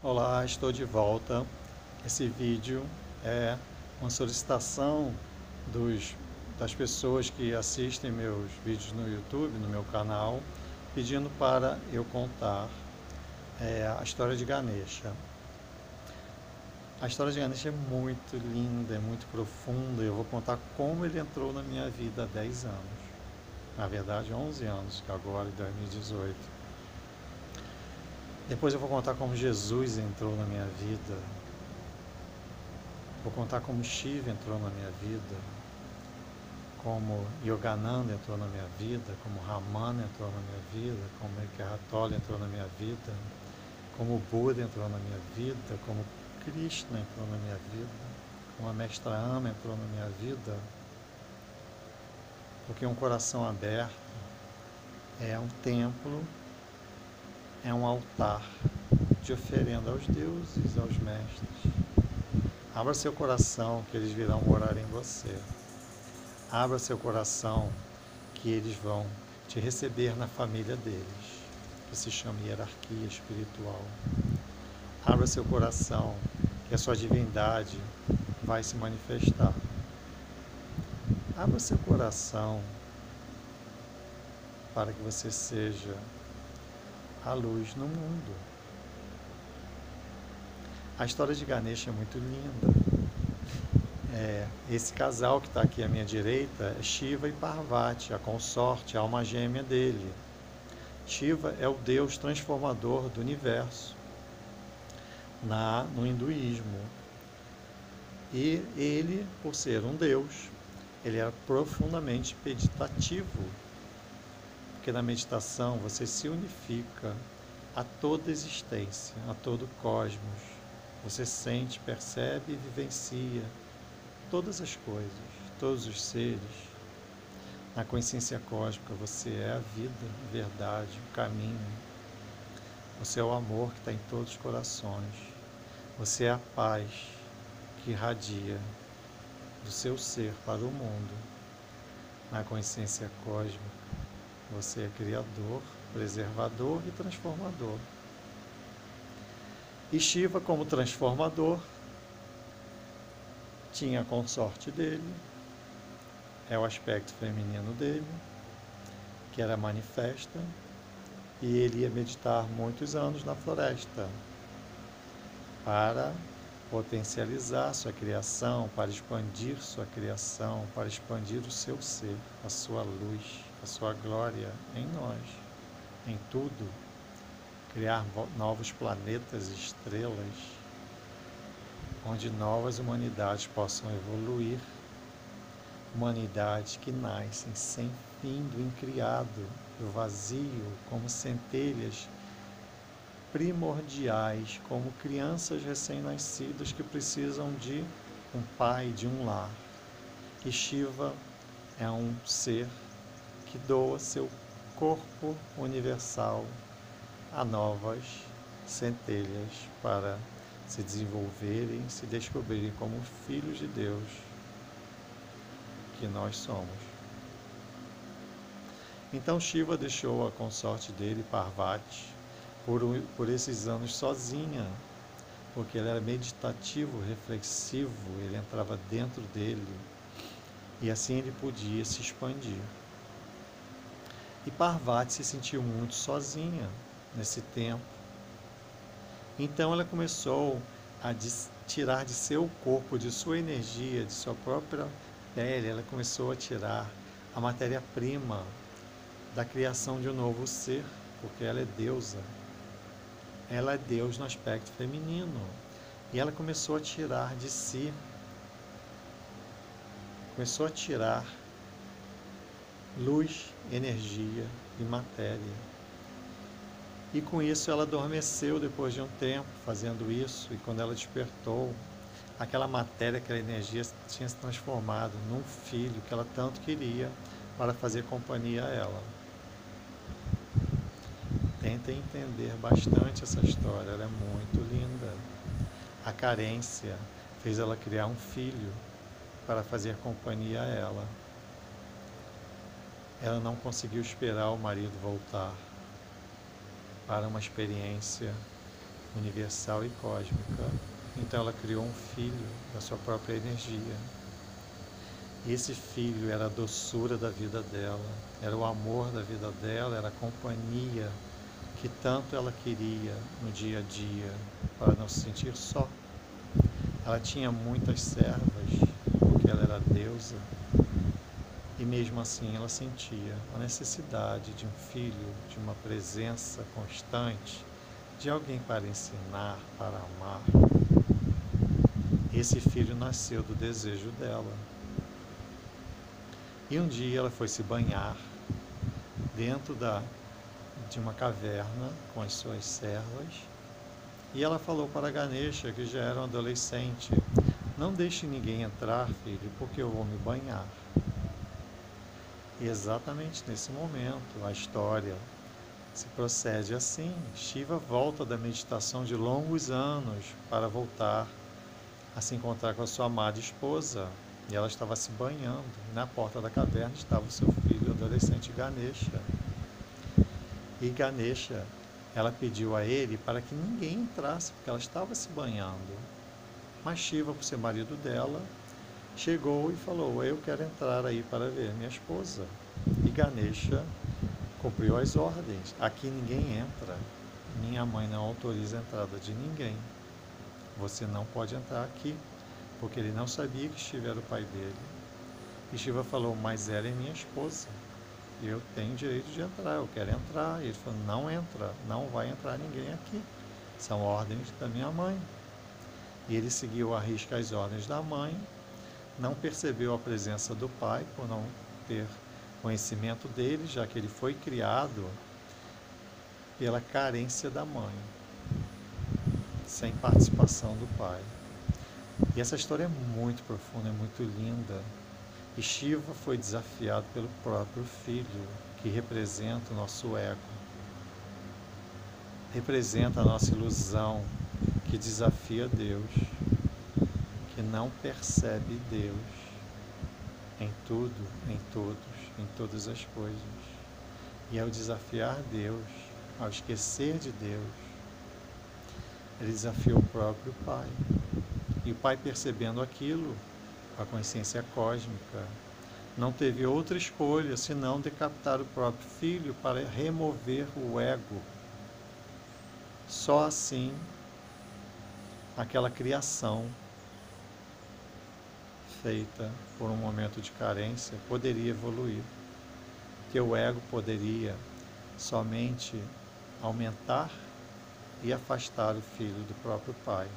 Olá, estou de volta. Esse vídeo é uma solicitação dos, das pessoas que assistem meus vídeos no YouTube, no meu canal, pedindo para eu contar a história de Ganesha. A história de Ganesha é muito linda, é muito profunda. Eu vou contar como ele entrou na minha vida há 10 anos. Na verdade, 11 anos, que agora em 2018. Depois eu vou contar como Jesus entrou na minha vida. Vou contar como Shiva entrou na minha vida, como Yogananda entrou na minha vida, como Ramana entrou na minha vida, como Eckhart Tolle entrou na minha vida, como Buda entrou na minha vida, como Krishna entrou na minha vida, como a Mestra Ama entrou na minha vida, porque um coração aberto é um templo, é um altar de oferenda aos deuses, aos mestres. Abra seu coração que eles virão morar em você. Abra seu coração que eles vão te receber na família deles, que se chama hierarquia espiritual. Abra seu coração que a sua divindade vai se manifestar. Abra seu coração para que você seja a luz no mundo. A história de Ganesha é muito linda. Esse casal que está aqui à minha direita é Shiva e Parvati, a consorte, a alma gêmea dele. Shiva é o Deus transformador do universo no hinduísmo. E ele, por ser um Deus, ele era profundamente meditativo, porque na meditação você se unifica a toda existência, a todo cosmos. Você sente, percebe e vivencia todas as coisas, todos os seres. Na consciência cósmica você é a vida, a verdade, o caminho. Você é o amor que está em todos os corações. Você é a paz que irradia do seu ser para o mundo. Na consciência cósmica você é criador, preservador e transformador. E Shiva, como transformador, tinha a consorte dele, é o aspecto feminino dele, que era manifesta, e ele ia meditar muitos anos na floresta para potencializar sua criação, para expandir sua criação, para expandir o seu ser, a sua luz, a sua glória em nós, em tudo, criar novos planetas e estrelas, onde novas humanidades possam evoluir, humanidades que nascem sem fim do incriado, do vazio, como centelhas primordiais, como crianças recém-nascidas que precisam de um pai, de um lar. E Shiva é um ser que doa seu corpo universal a novas centelhas para se desenvolverem, se descobrirem como filhos de Deus que nós somos. Então Shiva deixou a consorte dele, Parvati, por esses anos sozinha, porque ele era meditativo, reflexivo, ele entrava dentro dele e assim ele podia se expandir. E Parvati se sentiu muito sozinha nesse tempo. Então ela começou a tirar de seu corpo, de sua energia, de sua própria pele, ela começou a tirar a matéria-prima da criação de um novo ser, porque ela é deusa. Ela é Deus no aspecto feminino. E ela começou a tirar de si, começou a tirar luz, energia e matéria. E com isso ela adormeceu depois de um tempo fazendo isso, e quando ela despertou, aquela matéria, aquela energia tinha se transformado num filho que ela tanto queria para fazer companhia a ela. Tentem entender bastante essa história, ela é muito linda. A carência fez ela criar um filho para fazer companhia a ela. Ela não conseguiu esperar o marido voltar para uma experiência universal e cósmica. Então ela criou um filho da sua própria energia. E esse filho era a doçura da vida dela, era o amor da vida dela, era a companhia que tanto ela queria no dia a dia, para não se sentir só. Ela tinha muitas servas, porque ela era deusa, e mesmo assim ela sentia a necessidade de um filho, de uma presença constante, de alguém para ensinar, para amar. Esse filho nasceu do desejo dela. E um dia ela foi se banhar dentro de uma caverna com as suas servas, e ela falou para Ganesha, que já era um adolescente: não deixe ninguém entrar, filho, porque eu vou me banhar. E exatamente nesse momento a história se procede assim. Shiva volta da meditação de longos anos para voltar a se encontrar com a sua amada esposa, e ela estava se banhando, e na porta da caverna estava o seu filho adolescente Ganesha. E Ganesha, ela pediu a ele para que ninguém entrasse, porque ela estava se banhando. Mas Shiva, por ser marido dela, chegou e falou: eu quero entrar aí para ver minha esposa. E Ganesha cumpriu as ordens: aqui ninguém entra, minha mãe não autoriza a entrada de ninguém, você não pode entrar aqui, porque ele não sabia que Shiva era o pai dele. E Shiva falou: mas ela é minha esposa, eu tenho direito de entrar, eu quero entrar. E ele falou: não entra, não vai entrar ninguém aqui, são ordens da minha mãe. E ele seguiu à risca as ordens da mãe, não percebeu a presença do pai, por não ter conhecimento dele, já que ele foi criado pela carência da mãe, sem participação do pai. E essa história é muito profunda, é muito linda. E Shiva foi desafiado pelo próprio filho, que representa o nosso ego, representa a nossa ilusão, que desafia Deus, que não percebe Deus em tudo, em todos, em todas as coisas. E ao desafiar Deus, ao esquecer de Deus, ele desafiou o próprio Pai. E o Pai, percebendo aquilo, a consciência cósmica, não teve outra escolha senão decapitar o próprio filho para remover o ego. Só assim aquela criação feita por um momento de carência poderia evoluir, que o ego poderia somente aumentar e afastar o filho do próprio pai.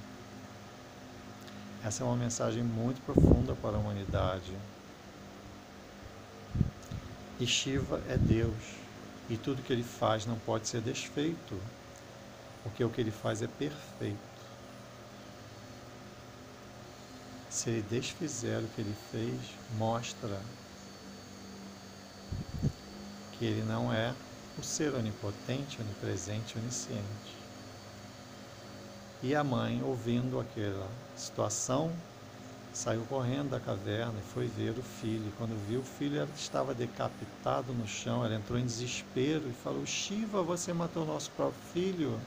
Essa é uma mensagem muito profunda para a humanidade. E Shiva é Deus, e tudo que ele faz não pode ser desfeito, porque o que ele faz é perfeito. Se ele desfizer o que ele fez, mostra que ele não é o ser onipotente, onipresente, onisciente. E a mãe, ouvindo aquela situação, saiu correndo da caverna e foi ver o filho. Quando viu o filho, ela estava decapitado no chão. Ela entrou em desespero e falou: Shiva, você matou o nosso próprio filho?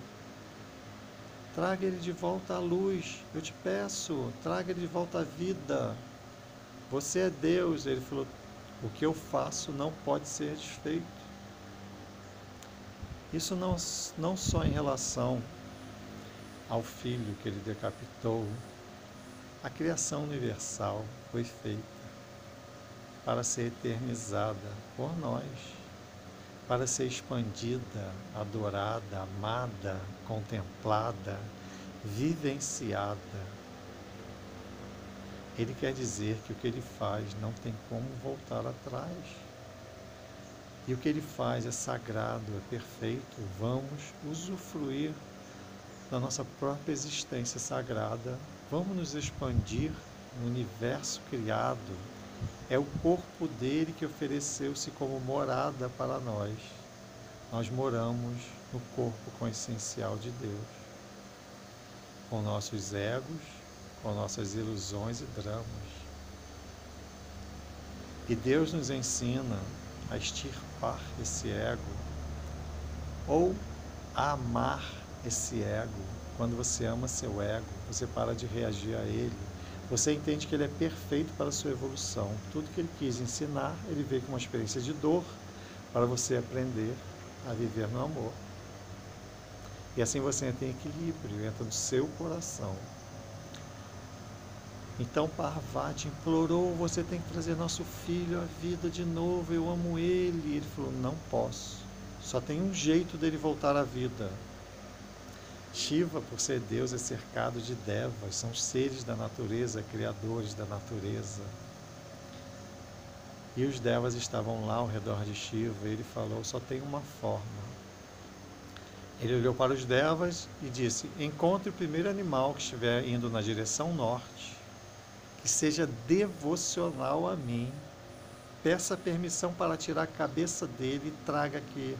Traga ele de volta à luz, eu te peço, traga ele de volta à vida. Você é Deus. Ele falou: o que eu faço não pode ser desfeito. Isso não só em relação ao filho que ele decapitou. A criação universal foi feita para ser eternizada por nós, para ser expandida, adorada, amada, contemplada, vivenciada. Ele quer dizer que o que ele faz não tem como voltar atrás. E o que ele faz é sagrado, é perfeito. Vamos usufruir da nossa própria existência sagrada. Vamos nos expandir no universo criado. É o corpo dele que ofereceu-se como morada para nós. Nós moramos no corpo consciencial de Deus, com nossos egos, com nossas ilusões e dramas. E Deus nos ensina a extirpar esse ego, ou a amar esse ego quando você ama seu ego, você para de reagir a ele, você entende que ele é perfeito para a sua evolução. Tudo que ele quis ensinar, ele veio com uma experiência de dor para você aprender a viver no amor. E assim você entra em equilíbrio, entra no seu coração. Então Parvati implorou, você tem que trazer nosso filho à vida de novo, eu amo ele. E ele falou, não posso, só tem um jeito dele voltar à vida. Shiva, por ser Deus, é cercado de devas, são seres da natureza, criadores da natureza. E os devas estavam lá ao redor de Shiva, e ele falou, só tem uma forma. Ele olhou para os devas e disse, encontre o primeiro animal que estiver indo na direção norte, que seja devocional a mim, peça permissão para tirar a cabeça dele e traga que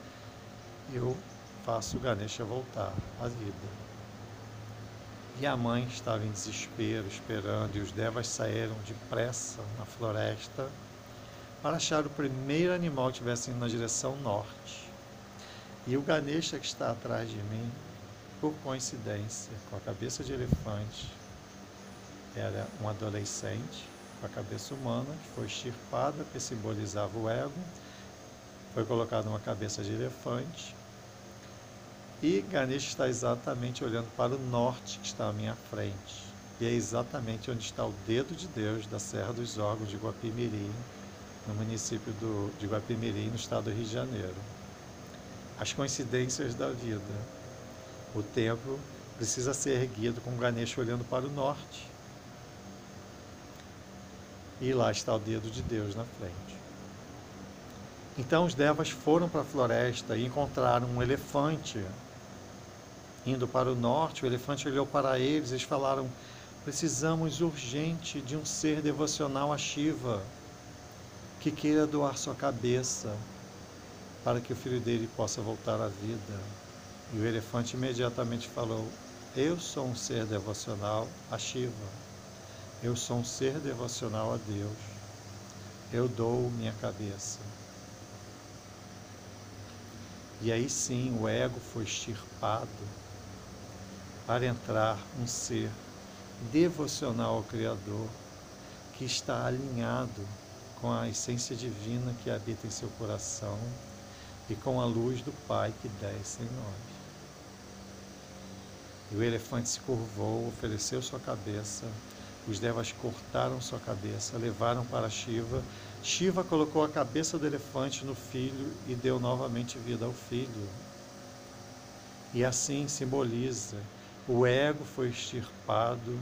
eu faço o Ganesha voltar à vida. E a mãe estava em desespero, esperando, e os devas saíram depressa na floresta para achar o primeiro animal que estivesse indo na direção norte. E o Ganesha que está atrás de mim, por coincidência, com a cabeça de elefante, era um adolescente com a cabeça humana, que foi extirpada, que simbolizava o ego, foi colocada uma cabeça de elefante, e Ganesha está exatamente olhando para o norte, que está à minha frente, e é exatamente onde está o dedo de Deus da Serra dos Órgãos de Guapimirim, no município de Guapimirim, no estado do Rio de Janeiro. As coincidências da vida. O templo precisa ser erguido com Ganesha olhando para o norte. E lá está o dedo de Deus na frente. Então os devas foram para a floresta e encontraram um elefante indo para o norte. O elefante olhou para eles falaram, precisamos urgente de um ser devocional a Shiva, que queira doar sua cabeça para que o filho dele possa voltar à vida. E o elefante imediatamente falou, eu sou um ser devocional a Shiva, eu sou um ser devocional a Deus, eu dou minha cabeça. E aí sim o ego foi extirpado para entrar um ser devocional ao Criador, que está alinhado com a essência divina que habita em seu coração e com a luz do Pai que desce em nós. E o elefante se curvou, ofereceu sua cabeça, os devas cortaram sua cabeça, levaram para Shiva. Shiva colocou a cabeça do elefante no filho e deu novamente vida ao filho. E assim simboliza, o ego foi extirpado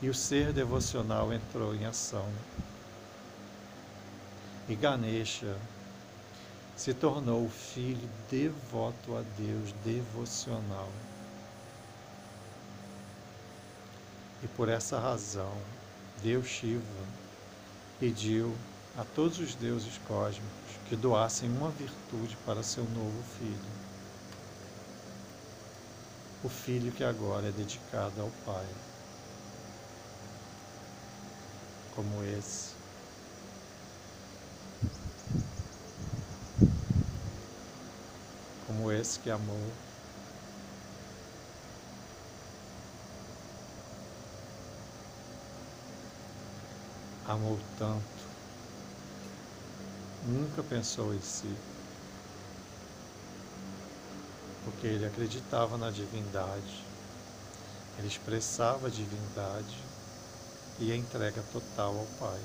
e o ser devocional entrou em ação. E Ganesha se tornou o filho devoto a Deus, devocional. E por essa razão, Deus Shiva pediu a todos os deuses cósmicos que doassem uma virtude para seu novo filho. O filho que agora é dedicado ao Pai. Como esse. Como esse que amou. Amou tanto. Nunca pensou em si. Porque ele acreditava na divindade. Ele expressava a divindade e a entrega total ao Pai.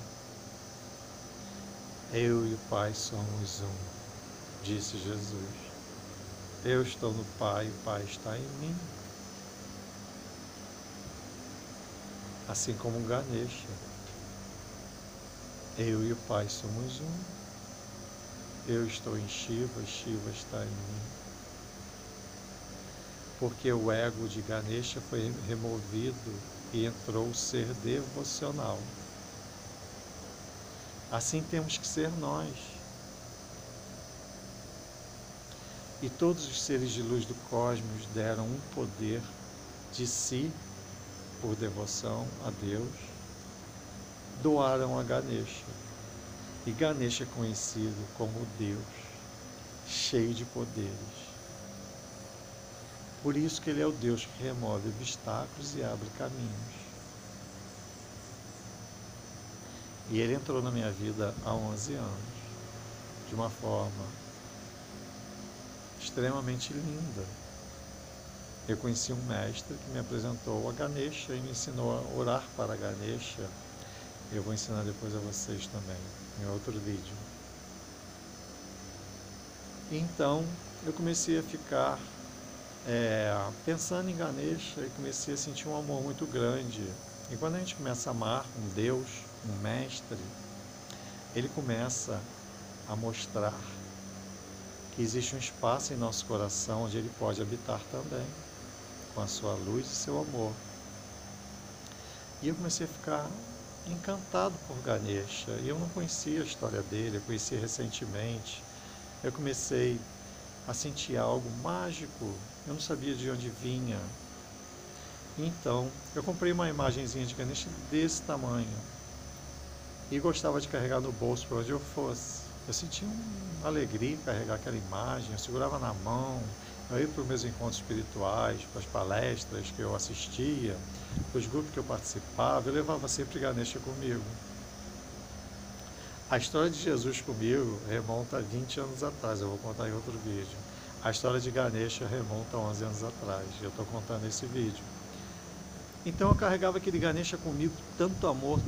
Eu e o Pai somos um, disse Jesus. Eu estou no Pai, o Pai está em mim. Assim como Ganesha. Eu e o Pai somos um. Eu estou em Shiva, Shiva está em mim. Porque o ego de Ganesha foi removido e entrou o ser devocional. Assim temos que ser nós. E todos os seres de luz do cosmos deram um poder de si, por devoção a Deus, doaram a Ganesha. E Ganesha é conhecido como Deus, cheio de poderes. Por isso que ele é o Deus que remove obstáculos e abre caminhos. E ele entrou na minha vida há 11 anos, de uma forma extremamente linda. Eu conheci um mestre que me apresentou a Ganesha e me ensinou a orar para Ganesha. Eu vou ensinar depois a vocês também, em outro vídeo. Então, eu comecei a ficar pensando em Ganesha e comecei a sentir um amor muito grande. E quando a gente começa a amar um Deus, um mestre, ele começa a mostrar que existe um espaço em nosso coração onde ele pode habitar também, com a sua luz e seu amor. E eu comecei a ficar encantado por Ganesha. E eu não conhecia a história dele, eu conheci recentemente. Eu comecei a sentir algo mágico, eu não sabia de onde vinha. Então, eu comprei uma imagenzinha de Ganesha desse tamanho e gostava de carregar no bolso para onde eu fosse. Eu sentia uma alegria em carregar aquela imagem, eu segurava na mão, eu ia para os meus encontros espirituais, para as palestras que eu assistia, para os grupos que eu participava, eu levava sempre Ganesha comigo. A história de Jesus comigo remonta a 20 anos atrás, eu vou contar em outro vídeo. A história de Ganesha remonta a 11 anos atrás, eu estou contando esse vídeo. Então eu carregava aquele Ganesha comigo, tanto amor,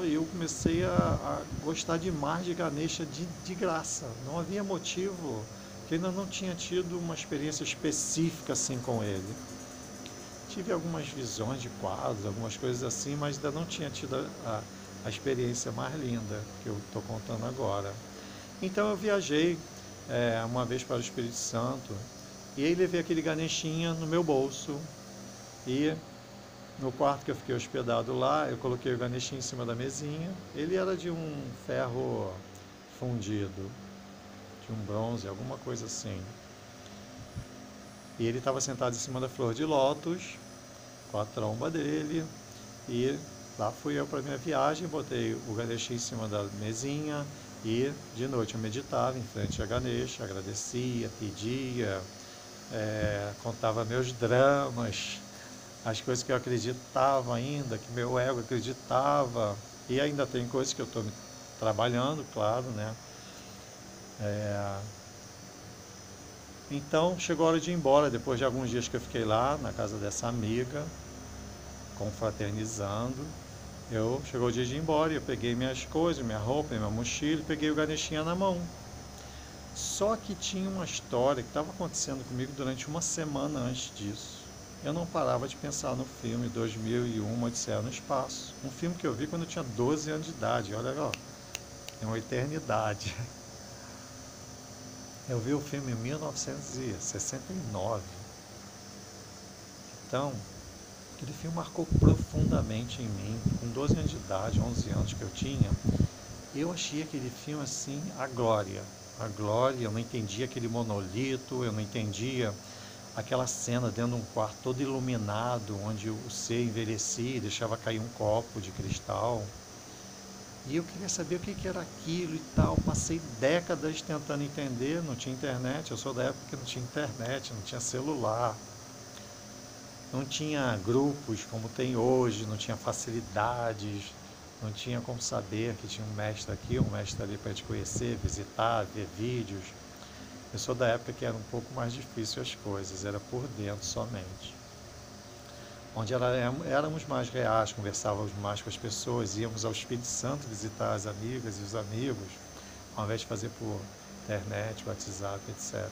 e eu comecei a gostar demais de Ganesha de graça. Não havia motivo, porque ainda não tinha tido uma experiência específica assim com ele. Tive algumas visões de quadros, algumas coisas assim, mas ainda não tinha tido a experiência mais linda que eu estou contando agora. Então eu viajei uma vez para o Espírito Santo e aí levei aquele Ganeshinha no meu bolso e no quarto que eu fiquei hospedado lá, eu coloquei o Ganeshinha em cima da mesinha. Ele era de um ferro fundido, de um bronze, alguma coisa assim. E ele estava sentado em cima da flor de lótus, com a tromba dele, e lá fui eu para minha viagem, botei o Ganesha em cima da mesinha e de noite eu meditava em frente a Ganesha, agradecia, pedia, contava meus dramas, as coisas que eu acreditava ainda, que meu ego acreditava, e ainda tem coisas que eu estou trabalhando, claro, né? Então chegou a hora de ir embora, depois de alguns dias que eu fiquei lá, na casa dessa amiga, confraternizando. Chegou o dia de ir embora, eu peguei minhas coisas, minha roupa, minha mochila, e peguei o Ganeshinha na mão. Só que tinha uma história que estava acontecendo comigo durante uma semana antes disso. Eu não parava de pensar no filme 2001, Odisseia no Espaço. Um filme que eu vi quando eu tinha 12 anos de idade, olha lá, é uma eternidade. Eu vi o filme em 1969. Então, aquele filme marcou profundamente em mim. Com 12 anos de idade, 11 anos que eu tinha, eu achei aquele filme assim, a glória. A glória, eu não entendia aquele monolito, eu não entendia aquela cena dentro de um quarto todo iluminado, onde o ser envelhecia e deixava cair um copo de cristal. E eu queria saber o que era aquilo e tal. Passei décadas tentando entender, não tinha internet. Eu sou da época que não tinha internet, não tinha celular. Não tinha grupos como tem hoje, não tinha facilidades, não tinha como saber que tinha um mestre aqui, um mestre ali para te conhecer, visitar, ver vídeos. Eu sou da época que era um pouco mais difícil as coisas, era por dentro somente. Onde éramos mais reais, conversávamos mais com as pessoas, íamos ao Espírito Santo visitar as amigas e os amigos, ao invés de fazer por internet, WhatsApp, etc.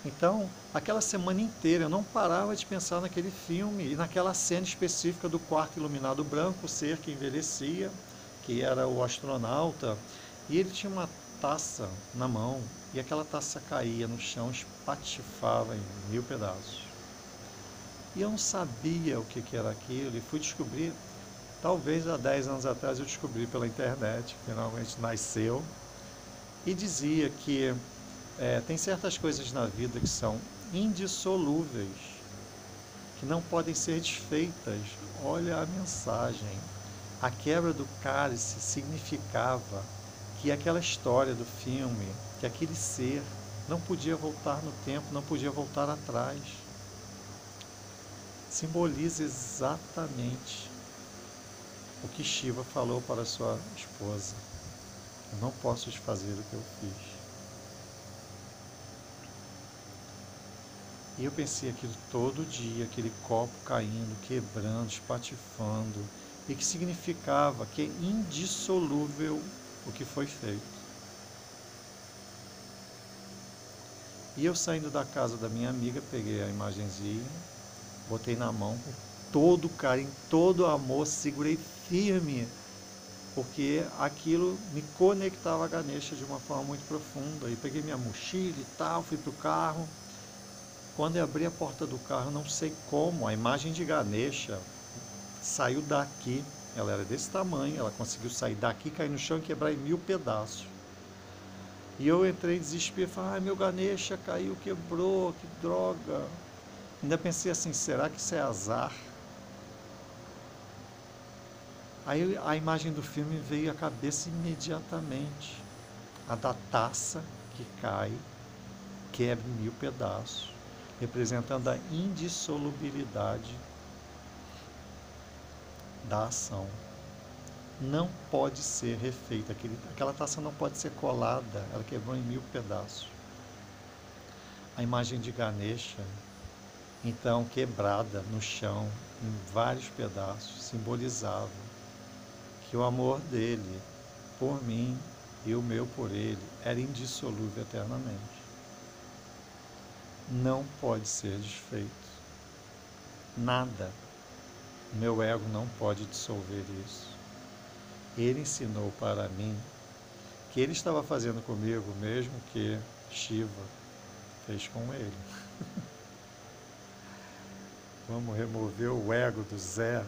Então, aquela semana inteira eu não parava de pensar naquele filme e naquela cena específica do quarto iluminado branco, o ser que envelhecia, que era o astronauta, e ele tinha uma taça na mão e aquela taça caía no chão, espatifava em 1000 pedaços. E eu não sabia o que era aquilo e fui descobrir, talvez há 10 anos atrás eu descobri pela internet, finalmente nasceu, e dizia que tem certas coisas na vida que são indissolúveis, que não podem ser desfeitas. Olha a mensagem. A quebra do cálice significava que aquela história do filme, que aquele ser não podia voltar no tempo, não podia voltar atrás. simboliza exatamente o que Shiva falou para sua esposa: eu não posso desfazer o que eu fiz. E eu pensei aquilo todo dia, aquele copo caindo, quebrando, espatifando, e que significava que é indissolúvel o que foi feito. E eu, saindo da casa da minha amiga, peguei a imagenzinha, botei na mão com todo carinho, todo amor, segurei firme, porque aquilo me conectava a Ganesha de uma forma muito profunda. E peguei minha mochila e tal, fui para o carro. Quando eu abri a porta do carro, não sei como, a imagem de Ganesha saiu daqui. Ela era desse tamanho, ela conseguiu sair daqui, cair no chão e quebrar em 1000 pedaços. E eu entrei em desespero, falei: ai, meu Ganesha caiu, quebrou, que droga. Ainda pensei assim: será que isso é azar? Aí a imagem do filme veio à cabeça imediatamente. A da taça que cai, quebra em 1000 pedaços, representando a indissolubilidade da ação. Não pode ser refeita, aquela taça não pode ser colada, ela quebrou em 1000 pedaços. A imagem de Ganesha, então, quebrada no chão, em vários pedaços, simbolizava que o amor dele por mim e o meu por ele era indissolúvel eternamente. Não pode ser desfeito. Nada. Meu ego não pode dissolver isso. Ele ensinou para mim que ele estava fazendo comigo o mesmo que Shiva fez com ele. Vamos remover o ego do Zé.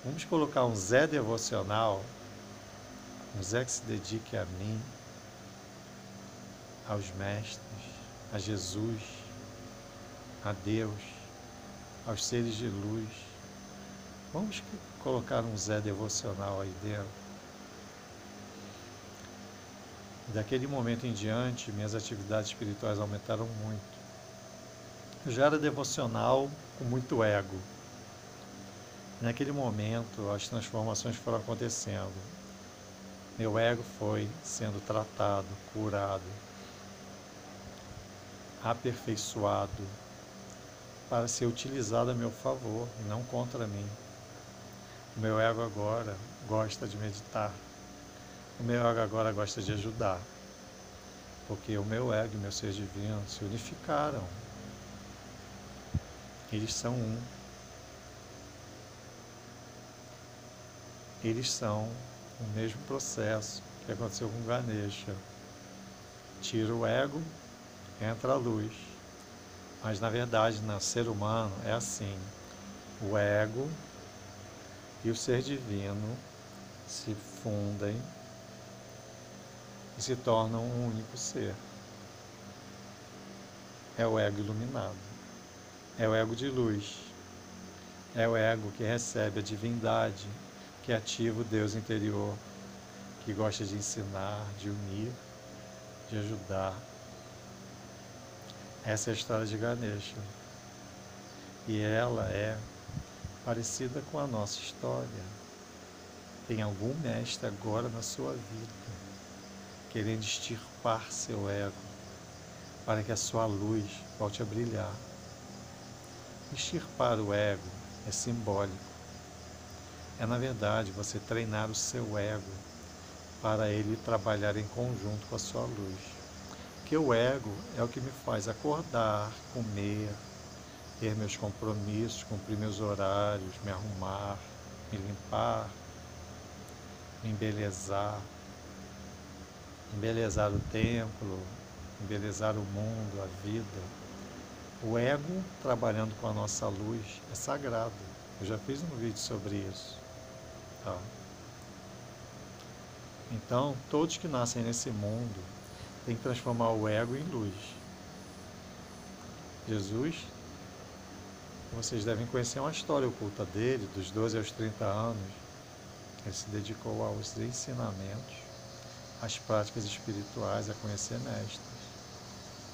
Vamos colocar um Zé devocional, um Zé que se dedique a mim, aos mestres, a Jesus, a Deus, aos seres de luz. Vamos colocar um Zé devocional aí dentro. Daquele momento em diante, minhas atividades espirituais aumentaram muito. Eu já era devocional com muito ego. Naquele momento, as transformações foram acontecendo. Meu ego foi sendo tratado, curado, aperfeiçoado, para ser utilizado a meu favor e não contra mim. O meu ego agora gosta de meditar. O meu ego agora gosta de ajudar. Porque o meu ego e o meu ser divino se unificaram. Eles são um. Eles são o mesmo processo que aconteceu com Ganesha. Tira o ego, entra a luz. Mas na verdade, no ser humano é assim. O ego e o ser divino se fundem e se tornam um único ser. É o ego iluminado. É o ego de luz. É o ego que recebe a divindade, que ativa o Deus interior, que gosta de ensinar, de unir, de ajudar. Essa é a história de Ganesha. E ela é parecida com a nossa história. Tem algum mestre agora na sua vida, querendo extirpar seu ego, para que a sua luz volte a brilhar. Extirpar o ego é simbólico. É, na verdade, você treinar o seu ego para ele trabalhar em conjunto com a sua luz. Porque o ego é o que me faz acordar, comer, ter meus compromissos, cumprir meus horários, me arrumar, me limpar, me embelezar o templo, embelezar o mundo, a vida. O ego, trabalhando com a nossa luz, é sagrado. Eu já fiz um vídeo sobre isso. Tá? Então, todos que nascem nesse mundo têm que transformar o ego em luz. Jesus, vocês devem conhecer uma história oculta dele, dos 12 aos 30 anos. Ele se dedicou aos ensinamentos, às práticas espirituais, a conhecer mestres.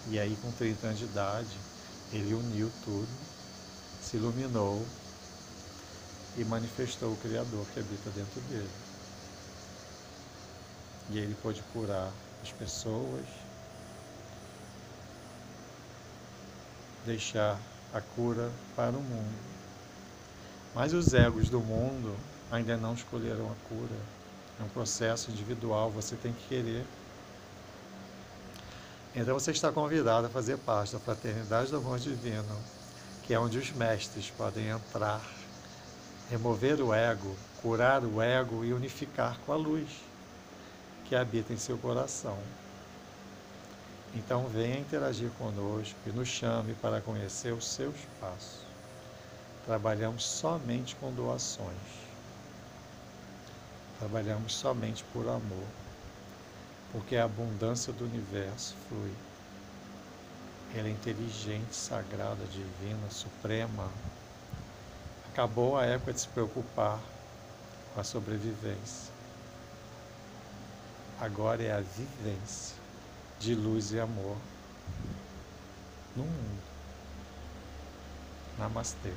E aí, com 30 anos de idade, ele uniu tudo, se iluminou e manifestou o Criador que habita dentro dele. E ele pôde curar as pessoas, deixar a cura para o mundo. Mas os egos do mundo ainda não escolheram a cura. É um processo individual, você tem que querer. Então você está convidado a fazer parte da Fraternidade do Amor Divino, que é onde os mestres podem entrar, remover o ego, curar o ego e unificar com a luz que habita em seu coração. Então venha interagir conosco e nos chame para conhecer o seu espaço. Trabalhamos somente com doações. Trabalhamos somente por amor, porque a abundância do universo flui. Ela é inteligente, sagrada, divina, suprema. Acabou a época de se preocupar com a sobrevivência. Agora é a vivência de luz e amor no mundo. Namastê.